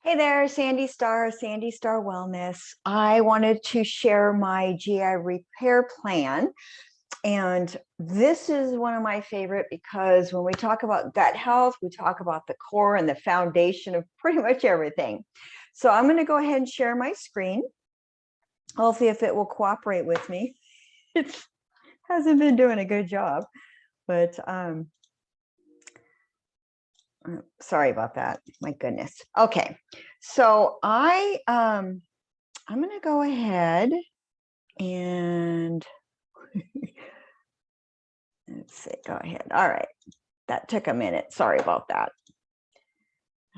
Hey there, Sandy Star Wellness. I wanted to share my GI repair plan. And this is one of my favorite because when we talk about gut health, we talk about the core and the foundation of pretty much everything. So I'm going to go ahead and share my screen. Hopefully, if it will cooperate with me. It hasn't been doing a good job, but sorry about that. My goodness. Okay, so I'm going to go ahead and let's see. Go ahead. All right, that took a minute. Sorry about that.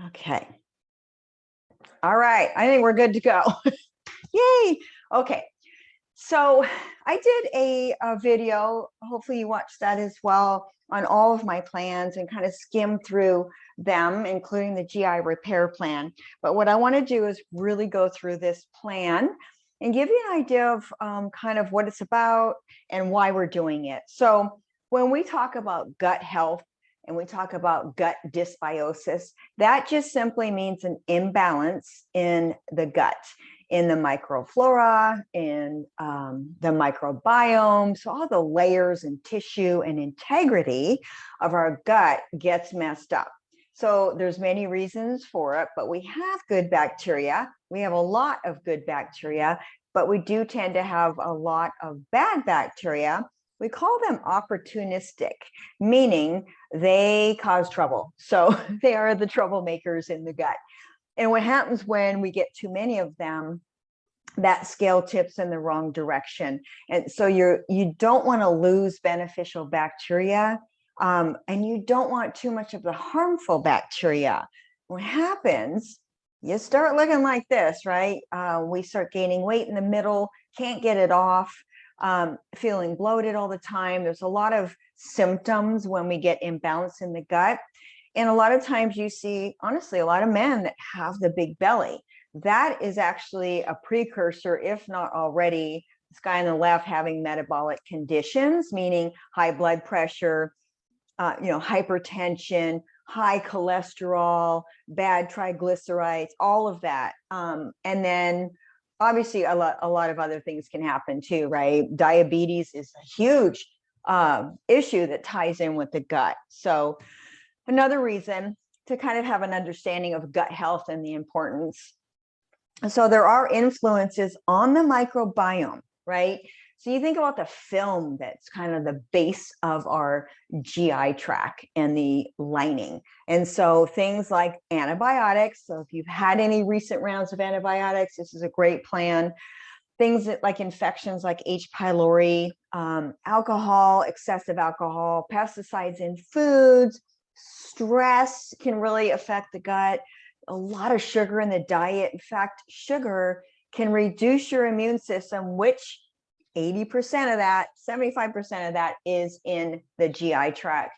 Okay. All right, I think we're good to go. Yay. Okay. So I did a video, hopefully you watched that as well, on all of my plans and kind of skim through them, including the GI repair plan. But what I want to do is really go through this plan and give you an idea of kind of what it's about and why we're doing it. So when we talk about gut health and we talk about gut dysbiosis, that just simply means an imbalance in the gut, in the microflora, in the microbiome. So all the layers and tissue and integrity of our gut gets messed up. So there's many reasons for it, but we have good bacteria. We have a lot of good bacteria, but we do tend to have a lot of bad bacteria. We call them opportunistic, meaning they cause trouble. So they are the troublemakers in the gut. And what happens when we get too many of them, that scale tips in the wrong direction. And so you don't want to lose beneficial bacteria, and you don't want too much of the harmful bacteria. What happens, you start looking like this, right? We start gaining weight in the middle, can't get it off, feeling bloated all the time. There's a lot of symptoms when we get imbalance in the gut. And a lot of times you see, honestly, a lot of men that have the big belly. That is actually a precursor, if not already, this guy on the left having metabolic conditions, meaning high blood pressure, hypertension, high cholesterol, bad triglycerides, all of that. And then obviously a lot of other things can happen too, right? Diabetes is a huge issue that ties in with the gut. So another reason to kind of have an understanding of gut health and the importance. So there are influences on the microbiome, right? So you think about the film that's kind of the base of our GI tract and the lining. And so things like antibiotics. So if you've had any recent rounds of antibiotics, this is a great plan. Things that like infections like H. pylori, alcohol, excessive alcohol, pesticides in foods, stress can really affect the gut. A lot of sugar in the diet. In fact, sugar can reduce your immune system, which 80% of that, 75% of that is in the GI tract.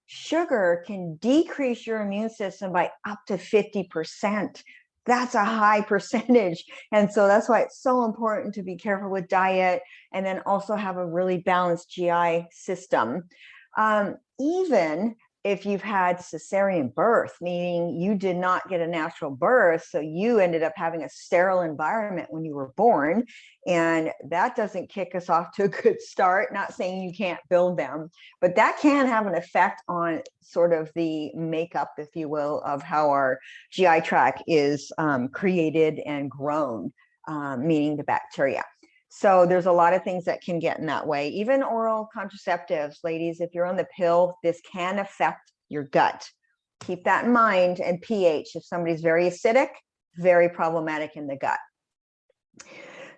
Sugar can decrease your immune system by up to 50%. That's a high percentage. And so that's why it's so important to be careful with diet and then also have a really balanced GI system. Even if you've had cesarean birth, meaning you did not get a natural birth, so you ended up having a sterile environment when you were born, and that doesn't kick us off to a good start. Not saying you can't build them, but that can have an effect on sort of the makeup, if you will, of how our GI tract is created and grown, meaning the bacteria. So there's a lot of things that can get in that way. Even oral contraceptives, ladies, if you're on the pill, this can affect your gut. Keep that in mind. And pH, if somebody's very acidic, very problematic in the gut.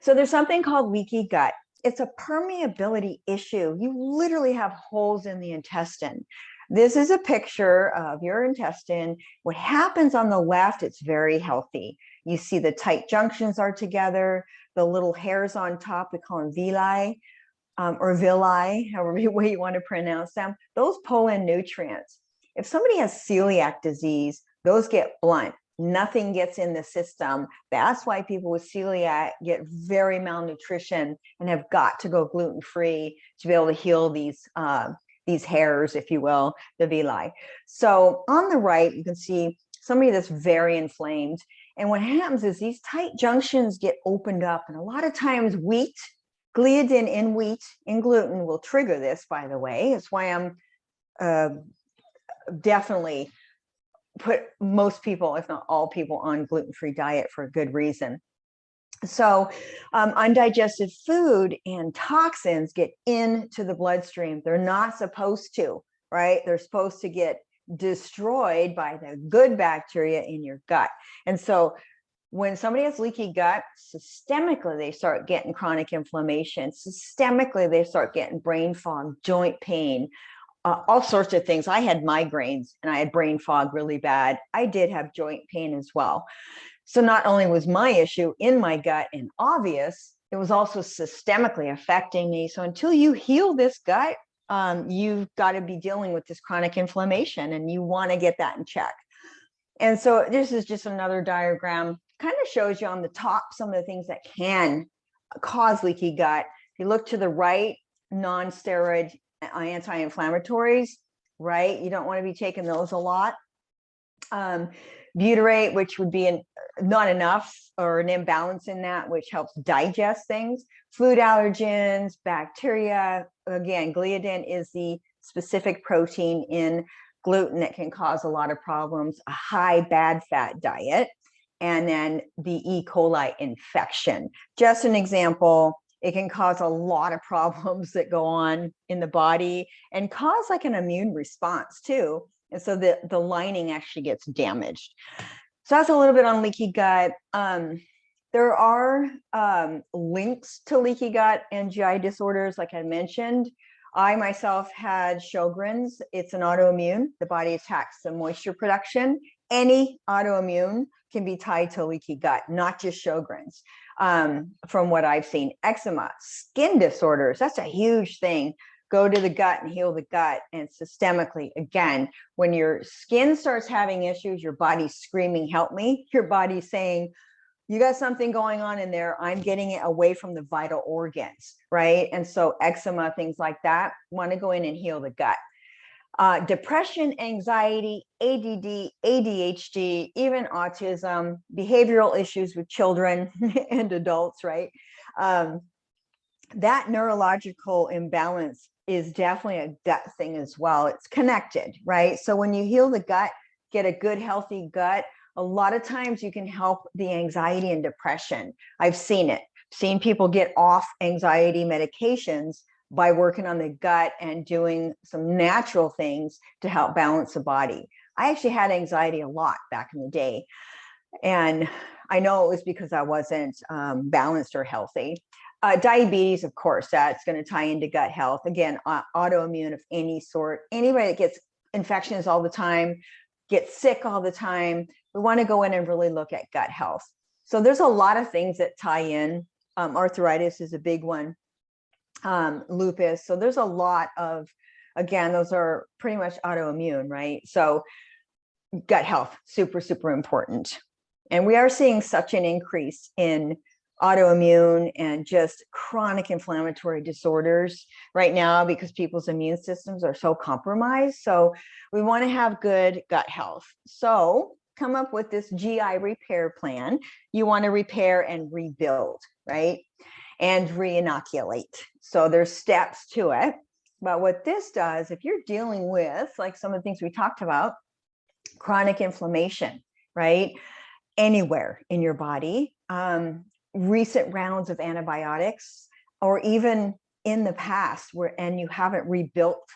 So there's something called leaky gut. It's a permeability issue. You literally have holes in the intestine. This is a picture of your intestine. What happens on the left, it's very healthy. You see the tight junctions are together. The little hairs on top, we call them villi, or villi, however way you want to pronounce them. Those pull in nutrients. If somebody has celiac disease, those get blunt. Nothing gets in the system. That's why people with celiac get very malnutrition and have got to go gluten-free to be able to heal these hairs, if you will, the villi. So on the right, you can see somebody that's very inflamed. And what happens is these tight junctions get opened up. And a lot of times wheat, gliadin in wheat, in gluten will trigger this, by the way. It's why I'm definitely put most people, if not all people, on gluten-free diet for a good reason. So undigested food and toxins get into the bloodstream. They're not supposed to, right? They're supposed to get destroyed by the good bacteria in your gut. And so when somebody has leaky gut, systemically, they start getting chronic inflammation. Systemically, they start getting brain fog, joint pain, all sorts of things. I had migraines and I had brain fog really bad. I did have joint pain as well. So not only was my issue in my gut and obvious, it was also systemically affecting me. So until you heal this gut, you've got to be dealing with this chronic inflammation, and you want to get that in check. And so this is just another diagram, kind of shows you on the top some of the things that can cause leaky gut. If you look to the right, non-steroid anti-inflammatories, right? You don't want to be taking those a lot. Butyrate, which would be not enough or an imbalance in that, which helps digest things. Food allergens, bacteria. Again, gliadin is the specific protein in gluten that can cause a lot of problems. A high bad fat diet, and then the E. coli infection. Just an example, it can cause a lot of problems that go on in the body and cause like an immune response too. And so the lining actually gets damaged. So that's a little bit on leaky gut. There are links to leaky gut and GI disorders, like I mentioned. I myself had Sjogren's. It's an autoimmune. The body attacks the moisture production. Any autoimmune can be tied to leaky gut, not just Sjogren's. From what I've seen, eczema, skin disorders, that's a huge thing. Go to the gut and heal the gut. And systemically, again, when your skin starts having issues, your body's screaming, help me. Your body's saying, you got something going on in there. I'm getting it away from the vital organs, right? And so eczema, things like that, want to go in and heal the gut. Depression, anxiety, ADD, ADHD, even autism, behavioral issues with children and adults, right? That neurological imbalance is definitely a gut thing as well. It's connected, right? So when you heal the gut, get a good, healthy gut, a lot of times you can help the anxiety and depression. I've seen it, seen people get off anxiety medications by working on the gut and doing some natural things to help balance the body. I actually had anxiety a lot back in the day. And I know it was because I wasn't balanced or healthy. Diabetes, of course, that's going to tie into gut health. Again, autoimmune of any sort. Anybody that gets infections all the time, gets sick all the time, we want to go in and really look at gut health. So there's a lot of things that tie in. Arthritis is a big one. Lupus. So there's a lot of, again, those are pretty much autoimmune, right? So gut health, super, super important. And we are seeing such an increase in autoimmune and just chronic inflammatory disorders right now because people's immune systems are so compromised. So we want to have good gut health. So come up with this GI repair plan. You want to repair and rebuild, right? And re-inoculate. So there's steps to it. But what this does, if you're dealing with, like some of the things we talked about, chronic inflammation, right? Anywhere in your body, recent rounds of antibiotics, or even in the past and you haven't rebuilt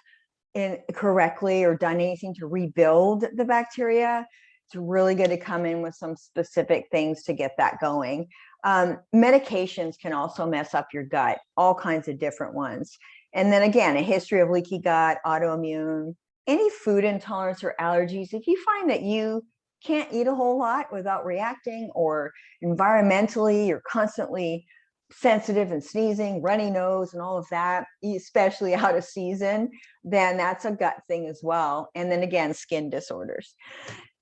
correctly or done anything to rebuild the bacteria, it's really good to come in with some specific things to get that going. Medications can also mess up your gut, all kinds of different ones. And then again, a history of leaky gut, autoimmune, any food intolerance or allergies. If you find that you can't eat a whole lot without reacting, or environmentally you're constantly sensitive and sneezing, runny nose and all of that, especially out of season, then that's a gut thing as well. And then again, skin disorders.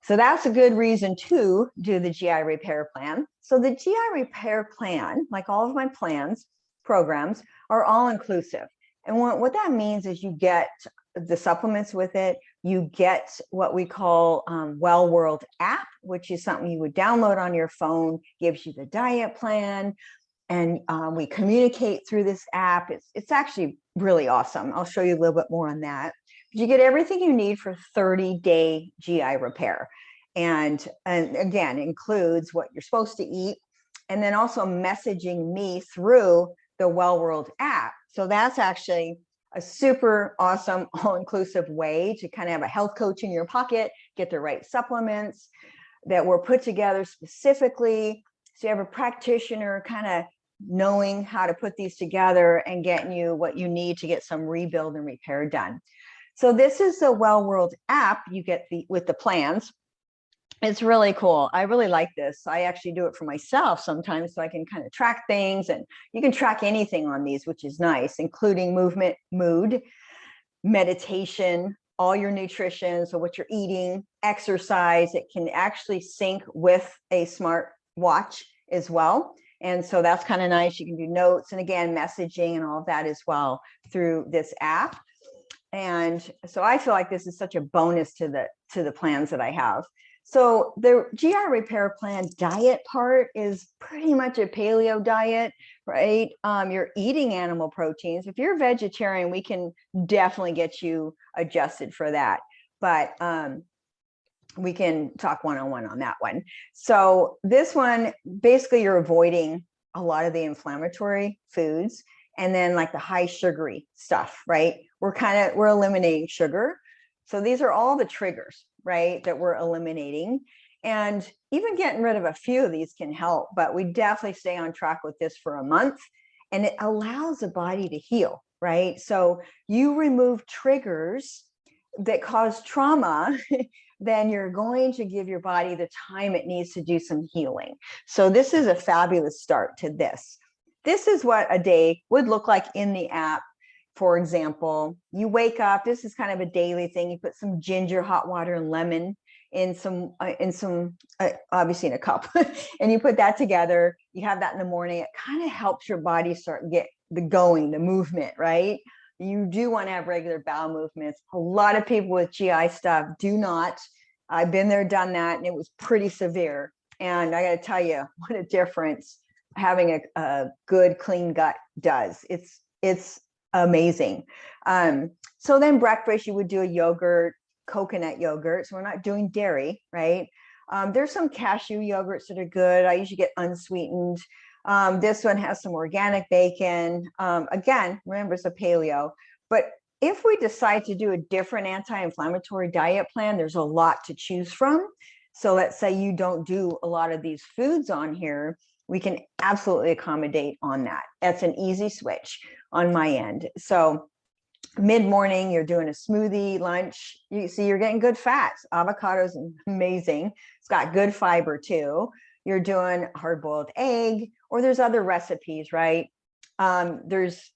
So that's a good reason to do the GI repair plan. So the GI repair plan, like all of my plans, programs, are all inclusive. And what that means is you get the supplements with it, You get what we call Well World app, which is something you would download on your phone, gives you the diet plan, and we communicate through this app. It's actually really awesome. I'll show you a little bit more on that. But you get everything you need for 30-day GI repair. And again, includes what you're supposed to eat, and then also messaging me through the Well World app. So that's actually a super awesome, all-inclusive way to kind of have a health coach in your pocket, get the right supplements that were put together specifically. So you have a practitioner kind of knowing how to put these together and getting you what you need to get some rebuild and repair done. So this is the Well World app you get with the plans. It's really cool. I really like this. I actually do it for myself sometimes so I can kind of track things, and you can track anything on these, which is nice, including movement, mood, meditation, all your nutrition. So what you're eating, exercise, it can actually sync with a smart watch as well. And so that's kind of nice. You can do notes and again, messaging and all of that as well through this app. And so I feel like this is such a bonus to the plans that I have. So the GI repair plan diet part is pretty much a paleo diet, right? You're eating animal proteins. If you're a vegetarian, we can definitely get you adjusted for that. But we can talk one-on-one on that one. So this one, basically you're avoiding a lot of the inflammatory foods and then like the high sugary stuff, right? We're eliminating sugar. So these are all the triggers, right, that we're eliminating. And even getting rid of a few of these can help, but we definitely stay on track with this for a month, and it allows the body to heal, right? So you remove triggers that cause trauma, then you're going to give your body the time it needs to do some healing. So this is a fabulous start to this. This is what a day would look like in the app. For example, you wake up, this is kind of a daily thing. You put some ginger, hot water, and lemon in some obviously in a cup, and you put that together. You have that in the morning. It kind of helps your body start to get the movement, right? You do want to have regular bowel movements. A lot of people with GI stuff do not. I've been there, done that, and it was pretty severe. And I got to tell you what a difference having a good, clean gut does. It's amazing. So then breakfast, you would do a yogurt, coconut yogurt. So we're not doing dairy, right? There's some cashew yogurts that are good. I usually get unsweetened. This one has some organic bacon. Again, remember it's a paleo, but if we decide to do a different anti-inflammatory diet plan, there's a lot to choose from. So let's say you don't do a lot of these foods on here, we can absolutely accommodate on that. That's an easy switch on my end. So mid-morning, you're doing a smoothie. Lunch, you see you're getting good fats. Avocado's amazing. It's got good fiber too. You're doing hard-boiled egg, or there's other recipes, right? There's,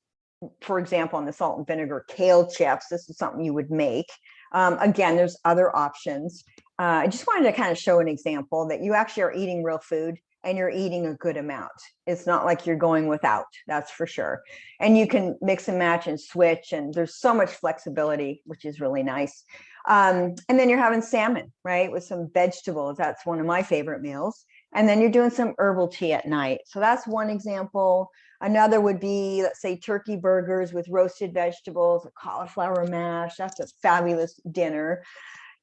for example, on the salt and vinegar kale chips, this is something you would make. Again, there's other options. I just wanted to kind of show an example that you actually are eating real food and you're eating a good amount. It's not like you're going without, that's for sure. And you can mix and match and switch, and there's so much flexibility, which is really nice. And then you're having salmon, right, with some vegetables. That's one of my favorite meals. And then you're doing some herbal tea at night. So that's one example. Another would be, let's say, turkey burgers with roasted vegetables, a cauliflower mash. That's a fabulous dinner.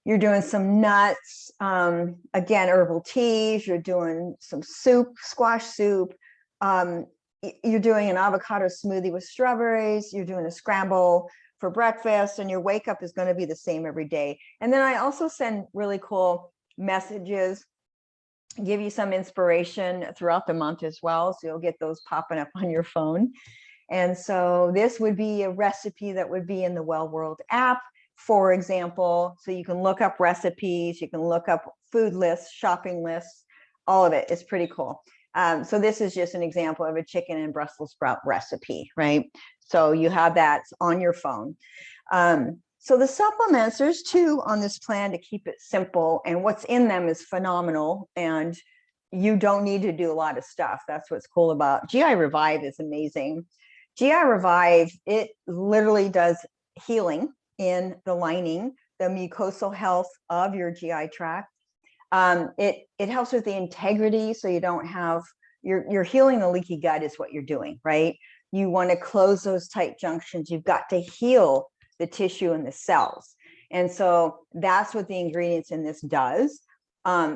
You're doing some nuts, again, herbal teas. You're doing some soup, squash soup. You're doing an avocado smoothie with strawberries. You're doing a scramble for breakfast, and your wake up is going to be the same every day. And then I also send really cool messages, give you some inspiration throughout the month as well. So you'll get those popping up on your phone. And so this would be a recipe that would be in the Well World app, for example. So you can look up recipes, you can look up food lists, shopping lists, all of it is pretty cool. So this is just an example of a chicken and Brussels sprout recipe, right? So you have that on your phone. So the supplements, there's 2 on this plan to keep it simple, and what's in them is phenomenal, and you don't need to do a lot of stuff. That's what's cool about GI Revive. Is amazing. GI Revive, it literally does healing in the lining. the mucosal health of your GI tract. It helps with the integrity, so you don't have, you're healing the leaky gut is what you're doing, right? You want to close those tight junctions. You've got to heal the tissue and the cells. And so that's what the ingredients in this does,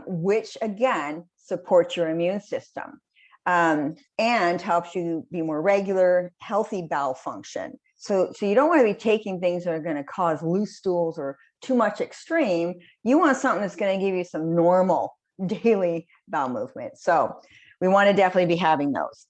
which again supports your immune system, and helps you be more regular, healthy bowel function. So you don't want to be taking things that are going to cause loose stools or too much extreme. You want something that's going to give you some normal daily bowel movement. So we want to definitely be having those.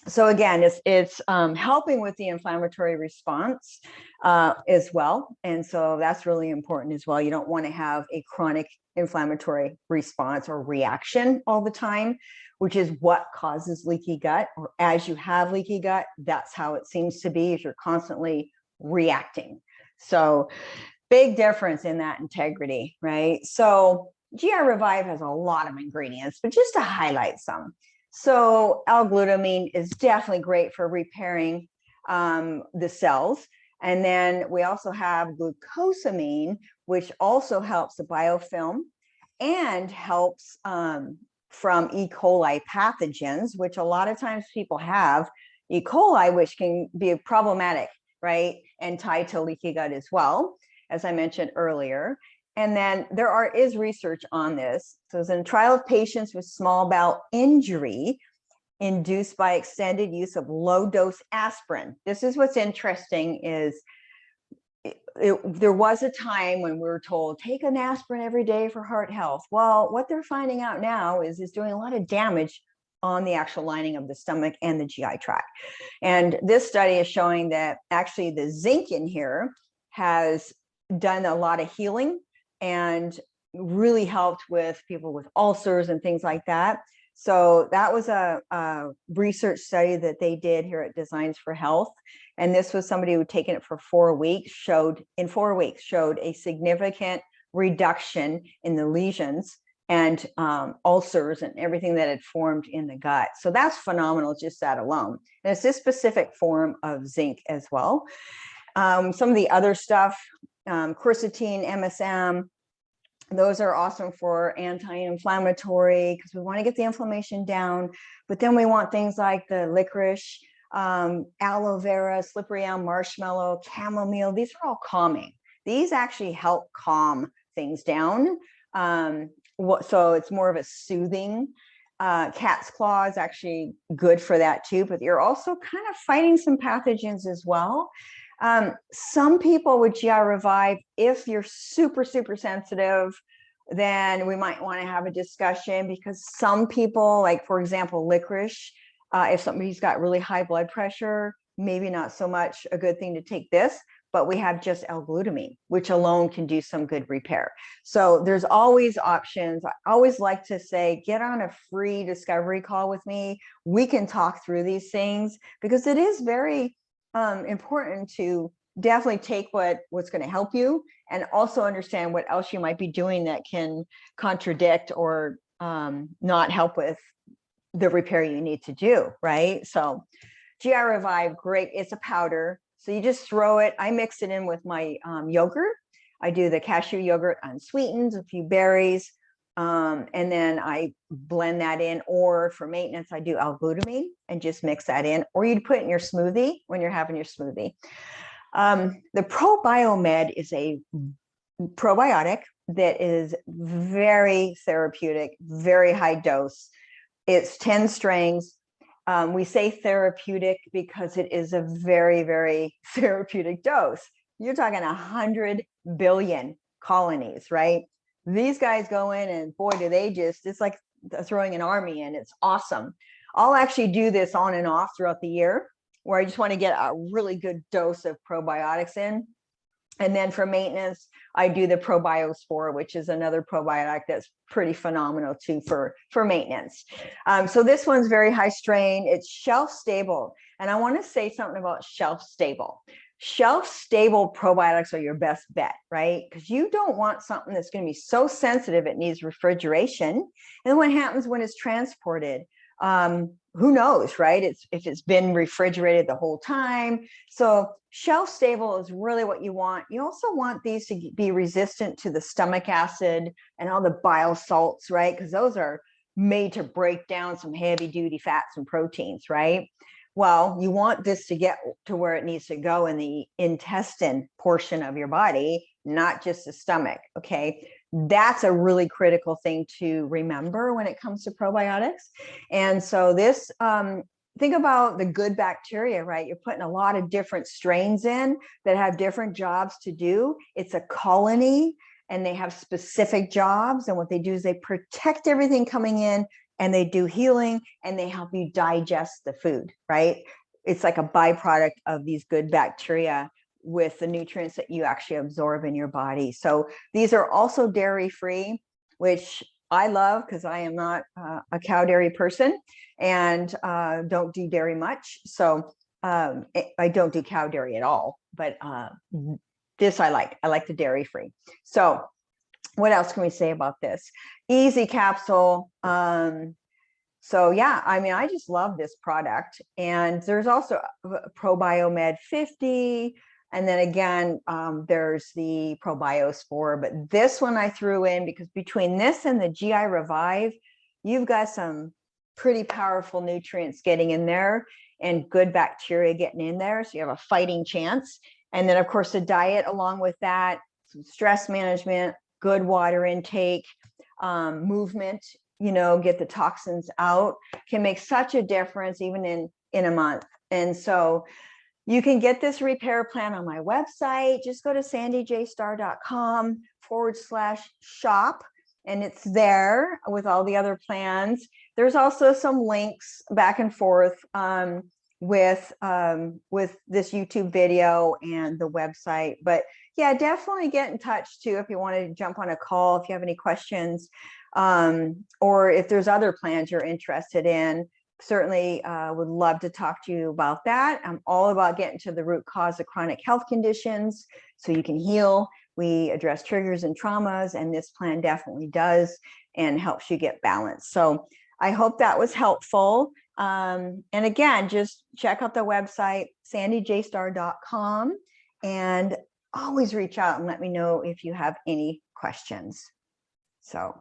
So again, it's helping with the inflammatory response as well. And so that's really important as well. You don't want to have a chronic inflammatory response or reaction all the time, which is what causes leaky gut. Or as you have leaky gut, that's how it seems to be, if you're constantly reacting. So big difference in that integrity, right? So GI Revive has a lot of ingredients, but just to highlight some. So L-glutamine is definitely great for repairing the cells. And then we also have glucosamine, which also helps the biofilm and helps from E. coli pathogens, which a lot of times people have E. coli, which can be problematic, right? And tied to leaky gut as well, as I mentioned earlier. And then there is research on this. So it's in a trial of patients with small bowel injury induced by extended use of low dose aspirin. This is what's interesting is there was a time when we were told, take an aspirin every day for heart health. Well, what they're finding out now is doing a lot of damage on the actual lining of the stomach and the GI tract. And this study is showing that actually the zinc in here has done a lot of healing and really helped with people with ulcers and things like that. So that was a research study that they did here at Designs for Health. And this was somebody who had taken it for 4 weeks, showed a significant reduction in the lesions and ulcers and everything that had formed in the gut. So that's phenomenal, just that alone. And it's this specific form of zinc as well. Some of the other stuff, quercetin, MSM, those are awesome for anti-inflammatory because we want to get the inflammation down. But then we want things like the licorice, aloe vera, slippery elm, marshmallow, chamomile. These are all calming. These actually help calm things down. So it's more of a soothing. Cat's claw is actually good for that too, but you're also kind of fighting some pathogens as well. Some people with GI Revive, if you're super, super sensitive, then we might want to have a discussion, because some people, like for example, licorice, if somebody's got really high blood pressure, maybe not so much a good thing to take this, but we have just L-glutamine, which alone can do some good repair. So there's always options. I always like to say, get on a free discovery call with me. We can talk through these things, because it is very important to definitely take what's going to help you, and also understand what else you might be doing that can contradict or not help with the repair you need to do, right? So GI Revive, great. It's a powder. So you just throw it. I mix it in with my yogurt. I do the cashew yogurt unsweetened, a few berries, and then I blend that in. Or for maintenance, I do L-glutamine and just mix that in. Or you'd put it in your smoothie when you're having your smoothie. The ProBiomed is a probiotic that is very therapeutic, very high dose. It's 10 strains. We say therapeutic because it is a very, very therapeutic dose. You're talking 100 billion colonies, right? These guys go in and boy, do they just, it's like throwing an army in. It's awesome. I'll actually do this on and off throughout the year, where I just want to get a really good dose of probiotics in. And then for maintenance, I do the Probiospore, which is another probiotic that's pretty phenomenal too for maintenance. So this one's very high strain. It's shelf stable. And I want to say something about shelf stable. Shelf stable probiotics are your best bet, right? Because you don't want something that's going to be so sensitive it needs refrigeration. And what happens when it's transported? who knows, right? If it's been refrigerated the whole time. So shelf stable is really what you want. You also want these to be resistant to the stomach acid and all the bile salts, right? Because those are made to break down some heavy duty fats and proteins, right? Well, you want this to get to where it needs to go in the intestine portion of your body, not just the stomach. Okay. That's a really critical thing to remember when it comes to probiotics. And so this, think about the good bacteria, right? You're putting a lot of different strains in that have different jobs to do. It's a colony and they have specific jobs. And what they do is they protect everything coming in and they do healing and they help you digest the food, right? It's like a byproduct of these good bacteria with the nutrients that you actually absorb in your body. So these are also dairy free, which I love because I am not a cow dairy person and don't do dairy much. So I don't do cow dairy at all, but this I like the dairy free. So what else can we say about this? Easy capsule. So yeah, I mean, I just love this product. And there's also ProBiomed 50. And then again, there's the ProbioSpore, but this one I threw in because between this and the GI Revive, you've got some pretty powerful nutrients getting in there and good bacteria getting in there. So you have a fighting chance. And then of course the diet along with that, some stress management, good water intake, movement, get the toxins out, can make such a difference even in a month. And so you can get this repair plan on my website. Just go to sandyjstar.com/shop and it's there with all the other plans. There's also some links back and forth with this YouTube video and the website. But yeah, definitely get in touch too if you want to jump on a call, if you have any questions, or if there's other plans you're interested in. Certainly would love to talk to you about that. I'm all about getting to the root cause of chronic health conditions so you can heal. We address triggers and traumas, and this plan definitely does and helps you get balanced. So I hope that was helpful. And again, just check out the website, sandyjstar.com, and always reach out and let me know if you have any questions. So